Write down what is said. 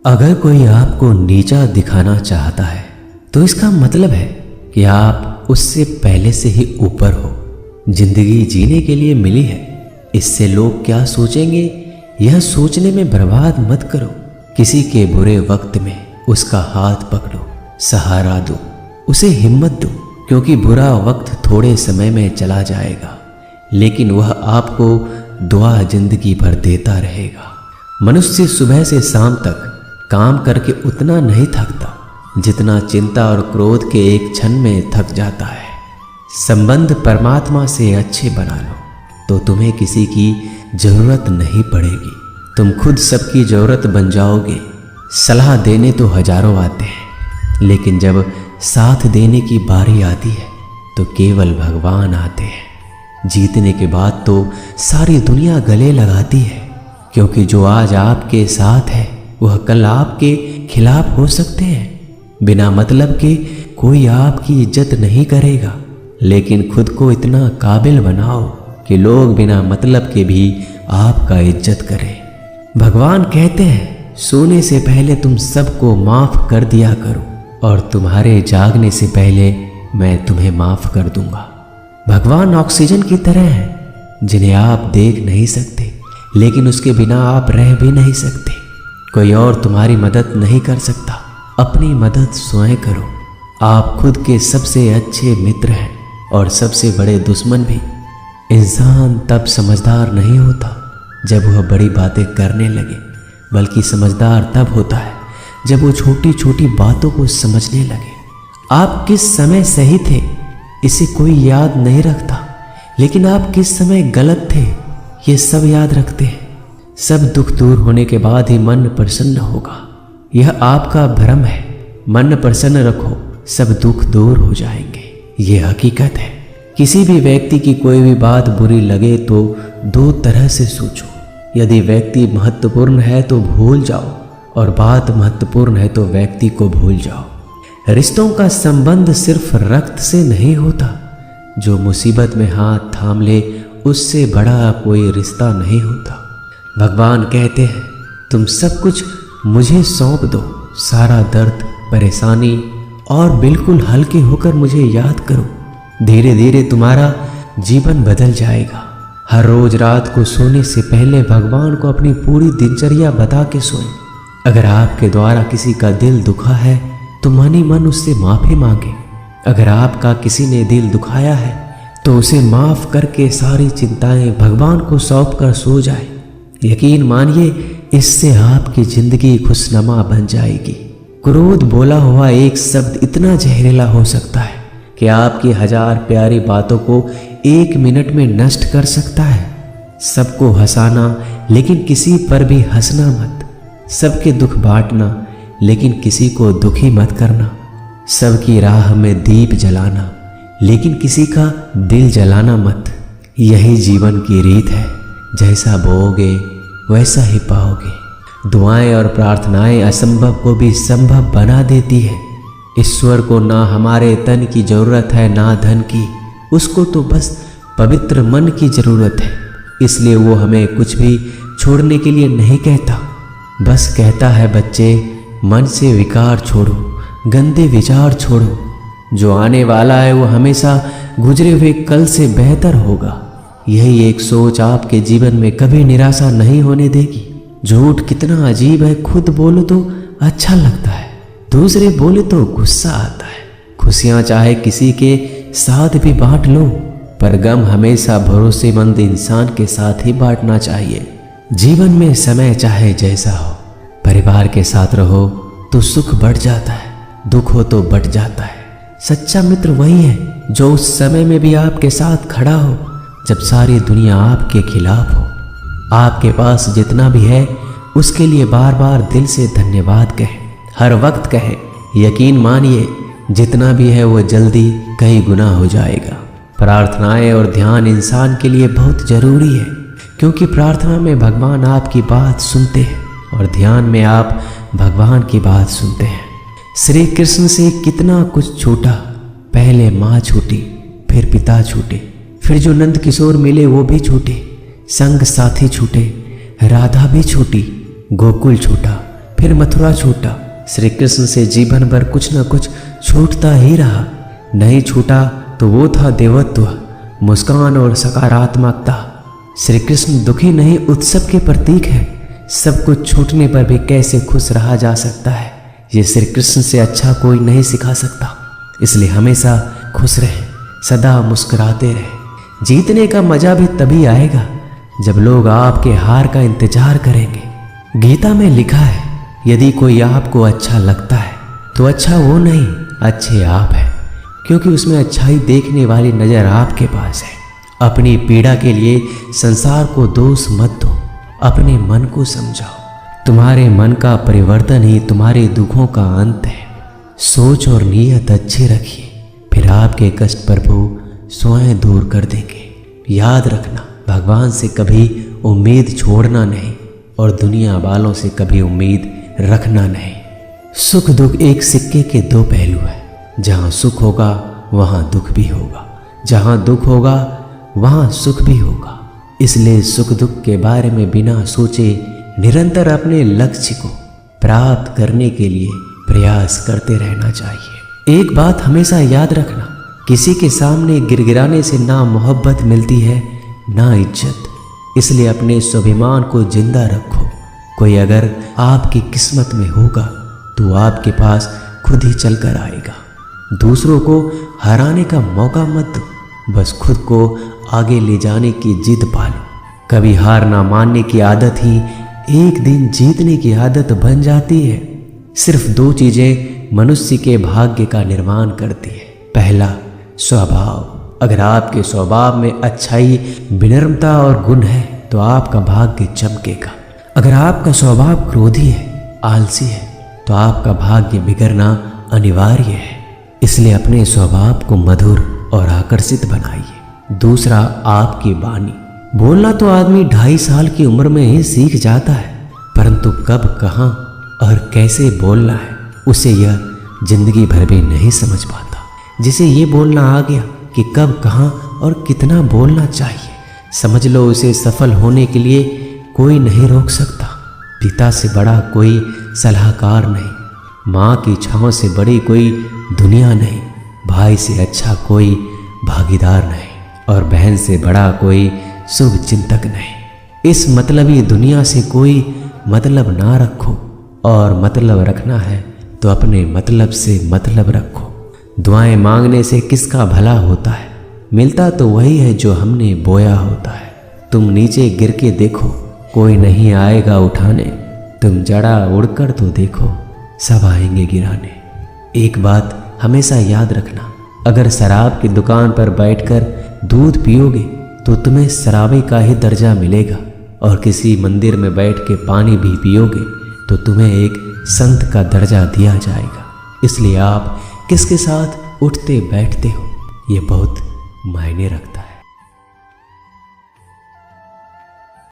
अगर कोई आपको नीचा दिखाना चाहता है तो इसका मतलब है कि आप उससे पहले से ही ऊपर हो। जिंदगी जीने के लिए मिली है, इससे लोग क्या सोचेंगे यह सोचने में बर्बाद मत करो। किसी के बुरे वक्त में उसका हाथ पकड़ो, सहारा दो, उसे हिम्मत दो, क्योंकि बुरा वक्त थोड़े समय में चला जाएगा लेकिन वह आपको दुआ जिंदगी भर देता रहेगा। मनुष्य सुबह से शाम तक काम करके उतना नहीं थकता जितना चिंता और क्रोध के एक क्षण में थक जाता है। संबंध परमात्मा से अच्छे बना लो तो तुम्हें किसी की जरूरत नहीं पड़ेगी। तुम खुद सबकी जरूरत बन जाओगे। सलाह देने तो हजारों आते हैं लेकिन जब साथ देने की बारी आती है तो केवल भगवान आते हैं। जीतने के बाद तो सारी दुनिया गले लगाती है, क्योंकि जो आज आपके साथ है वह कल आपके खिलाफ हो सकते हैं। बिना मतलब के कोई आपकी इज्जत नहीं करेगा, लेकिन खुद को इतना काबिल बनाओ कि लोग बिना मतलब के भी आपका इज्जत करें। भगवान कहते हैं सोने से पहले तुम सबको माफ कर दिया करो और तुम्हारे जागने से पहले मैं तुम्हें माफ कर दूंगा। भगवान ऑक्सीजन की तरह है जिन्हें आप देख नहीं सकते, लेकिन उसके बिना आप रह भी नहीं सकते। कोई और तुम्हारी मदद नहीं कर सकता, अपनी मदद स्वयं करो। आप खुद के सबसे अच्छे मित्र हैं और सबसे बड़े दुश्मन भी। इंसान तब समझदार नहीं होता जब वह बड़ी बातें करने लगे, बल्कि समझदार तब होता है जब वो छोटी छोटी बातों को समझने लगे। आप किस समय सही थे इसे कोई याद नहीं रखता, लेकिन आप किस समय गलत थे ये सब याद रखते हैं। सब दुख दूर होने के बाद ही मन प्रसन्न होगा। यह आपका भ्रम है। मन प्रसन्न रखो, सब दुख दूर हो जाएंगे। यह हकीकत है। किसी भी व्यक्ति की कोई भी बात बुरी लगे तो दो तरह से सोचो। यदि व्यक्ति महत्वपूर्ण है तो भूल जाओ, और बात महत्वपूर्ण है तो व्यक्ति को भूल जाओ। रिश्तों का संबंध सिर्फ रक्त से नहीं होता। जो मुसीबत में हाथ थाम ले उससे बड़ा कोई रिश्ता नहीं होता। भगवान कहते हैं तुम सब कुछ मुझे सौंप दो, सारा दर्द परेशानी, और बिल्कुल हल्के होकर मुझे याद करो। धीरे धीरे तुम्हारा जीवन बदल जाएगा। हर रोज रात को सोने से पहले भगवान को अपनी पूरी दिनचर्या बता के सोएं। अगर आपके द्वारा किसी का दिल दुखा है तो मन ही मन उससे माफ़ी मांगे। अगर आपका किसी ने दिल दुखाया है तो उसे माफ़ करके सारी चिंताएं भगवान को सौंप कर सो जाए। यकीन मानिए इससे आपकी जिंदगी खुशनुमा बन जाएगी। क्रोध बोला हुआ एक शब्द इतना जहरीला हो सकता है कि आपकी हजार प्यारी बातों को एक मिनट में नष्ट कर सकता है। सबको हंसाना लेकिन किसी पर भी हंसना मत। सबके दुख बांटना लेकिन किसी को दुखी मत करना। सबकी राह में दीप जलाना लेकिन किसी का दिल जलाना मत। यही जीवन की रीत है। जैसा बोओगे वैसा ही पाओगे। दुआएं और प्रार्थनाएं असंभव को भी संभव बना देती है। ईश्वर को ना हमारे तन की जरूरत है ना धन की, उसको तो बस पवित्र मन की जरूरत है। इसलिए वो हमें कुछ भी छोड़ने के लिए नहीं कहता, बस कहता है बच्चे मन से विकार छोड़ो, गंदे विचार छोड़ो। जो आने वाला है वो हमेशा गुजरे हुए कल से बेहतर होगा। यही एक सोच आपके जीवन में कभी निराशा नहीं होने देगी। झूठ कितना अजीब है, खुद बोलो तो अच्छा लगता है, दूसरे बोले तो गुस्सा आता है। खुशियां चाहे किसी के साथ भी बांट लो, पर गम हमेशा भरोसेमंद इंसान के साथ ही बांटना चाहिए। जीवन में समय चाहे जैसा हो, परिवार के साथ रहो तो सुख बढ़ जाता है, दुख हो तो बढ़ जाता है। सच्चा मित्र वही है जो उस समय में भी आपके साथ खड़ा हो जब सारी दुनिया आपके खिलाफ हो। आपके पास जितना भी है उसके लिए बार बार दिल से धन्यवाद कहें, हर वक्त कहें। यकीन मानिए जितना भी है वो जल्दी कई गुना हो जाएगा। प्रार्थनाएं और ध्यान इंसान के लिए बहुत जरूरी है, क्योंकि प्रार्थना में भगवान आपकी बात सुनते हैं और ध्यान में आप भगवान की बात सुनते हैं। श्री कृष्ण से कितना कुछ छूटा। पहले माँ छूटी, फिर पिता छूटे, फिर जो नंद किशोर मिले वो भी छूटे, संग साथी छूटे, राधा भी छूटी, गोकुल छूटा, फिर मथुरा छूटा। श्री कृष्ण से जीवन भर कुछ न कुछ छूटता ही रहा। नहीं छूटा तो वो था देवत्व, मुस्कान और सकारात्मकता। श्री कृष्ण दुखी नहीं, उत्सव के प्रतीक है। सब कुछ छूटने पर भी कैसे खुश रहा जा सकता है, ये श्री कृष्ण से अच्छा कोई नहीं सिखा सकता। इसलिए हमेशा खुश रहें, सदा मुस्कुराते रहें। जीतने का मजा भी तभी आएगा जब लोग आपके हार का इंतजार करेंगे। गीता में लिखा है, यदि कोई आपको अच्छा लगता है तो अच्छा वो नहीं, अच्छे आप हैं, क्योंकि उसमें अच्छाई देखने वाली नज़र आपके पास है। अपनी पीड़ा के लिए संसार को दोष मत दो, अपने मन को समझाओ। तुम्हारे मन का परिवर्तन ही तुम्हारे दुखों का अंत है। सोच और नीयत अच्छी रखिए, फिर आपके कष्ट प्रभु स्वयं दूर कर देंगे। याद रखना, भगवान से कभी उम्मीद छोड़ना नहीं और दुनिया वालों से कभी उम्मीद रखना नहीं। सुख दुख एक सिक्के के दो पहलू है। जहाँ सुख होगा वहाँ दुख भी होगा, जहाँ दुख होगा वहाँ सुख भी होगा। इसलिए सुख दुख के बारे में बिना सोचे निरंतर अपने लक्ष्य को प्राप्त करने के लिए प्रयास करते रहना चाहिए। एक बात हमेशा याद रखना, किसी के सामने गिड़गिड़ाने से ना मोहब्बत मिलती है ना इज्जत। इसलिए अपने स्वाभिमान को जिंदा रखो। कोई अगर आपकी किस्मत में होगा तो आपके पास खुद ही चलकर आएगा। दूसरों को हराने का मौका मत दो, बस खुद को आगे ले जाने की जिद पालो। कभी हार ना मानने की आदत ही एक दिन जीतने की आदत बन जाती है। सिर्फ दो चीजें मनुष्य के भाग्य का निर्माण करती है। पहला, स्वभाव। अगर आपके स्वभाव में अच्छाई, विनम्रता और गुण है तो आपका भाग्य चमकेगा। अगर आपका स्वभाव क्रोधी है, आलसी है, तो आपका भाग्य बिगड़ना अनिवार्य है। इसलिए अपने स्वभाव को मधुर और आकर्षित बनाइए। दूसरा, आपकी वाणी। बोलना तो आदमी 2.5 साल की उम्र में ही सीख जाता है, परंतु कब, कहाँ और कैसे बोलना है उसे यह जिंदगी भर भी नहीं समझ पाता। जिसे ये बोलना आ गया कि कब, कहाँ और कितना बोलना चाहिए, समझ लो उसे सफल होने के लिए कोई नहीं रोक सकता। पिता से बड़ा कोई सलाहकार नहीं, माँ की छाँव से बड़ी कोई दुनिया नहीं, भाई से अच्छा कोई भागीदार नहीं और बहन से बड़ा कोई शुभ चिंतक नहीं। इस मतलबी दुनिया से कोई मतलब ना रखो, और मतलब रखना है तो अपने मतलब से मतलब रखो। दुआएं मांगने से किसका भला होता है? मिलता तो वही है जो हमने बोया होता है। तुम नीचे गिर के देखो, कोई नहीं आएगा उठाने। तुम जड़ा उड़कर तो देखो, सब आएंगे गिराने। एक बात हमेशा याद रखना, अगर शराब की दुकान पर बैठकर दूध पियोगे तो तुम्हें शराबी का ही दर्जा मिलेगा, और किसी मंदिर में बैठ के पानी भी पियोगे तो तुम्हें एक संत का दर्जा दिया जाएगा। इसलिए आप किसके साथ उठते बैठते हो ये बहुत मायने रखता है।